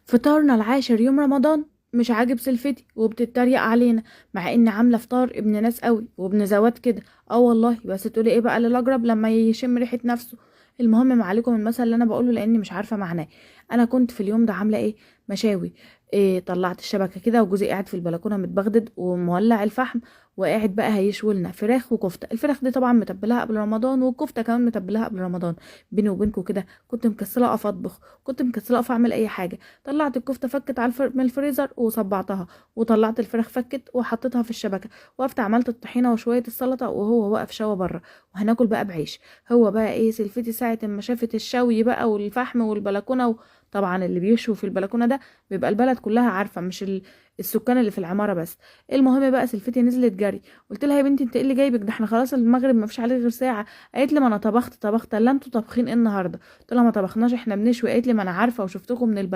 فطارنا العاشر يوم رمضان مش عاجب سلفتي وبتتريق علينا، مع اني عامله فطار ابن ناس قوي وابن زوات كده. اه والله، بس تقولي ايه بقى للاجرب لما يشم ريحه نفسه. المهم ما عليكم المثل اللي انا بقوله لاني مش عارفه معناه. انا كنت في اليوم ده عامله ايه؟ مشاوي. طلعت الشبكه كده وجوزي قاعد في البلكونه متبغدد ومولع الفحم، وقاعد بقى هيشوي لنا فراخ وكفته. الفراخ دي طبعا متبلها قبل رمضان، والكفته كمان متبلها قبل رمضان. بيني وبينكم كده كنت مكسله اقف اطبخ، كنت مكسله اقف اعمل اي حاجه. طلعت الكفته فكت من الفريزر وصبعتها، وطلعت الفراخ فكت وحطيتها في الشبكه، وقفت عملت الطحينه وشويه السلطه وهو واقف شوى بره، وهناكل بقى بعيش. هو بقى ايه سلفتي ساعه ما شافت الشوي بقى والفحم والبلكونه طبعا اللي بيشوي في البلكونه ده بيبقى البلد كلها عارفه، مش السكان اللي في العماره بس. المهم بقى سلفتي نزلت جري. قلت لها يا بنتي انت ايه اللي جايبك؟ ده احنا خلاص المغرب ما فيش عليه غير ساعه. قالت لي ما انا طبخت. الا انتوا طابخين ايه النهارده؟ قلت لها ما طبخناش، احنا بنشوي. قالت لي ما انا عارفه وشفتكم من البلكونه.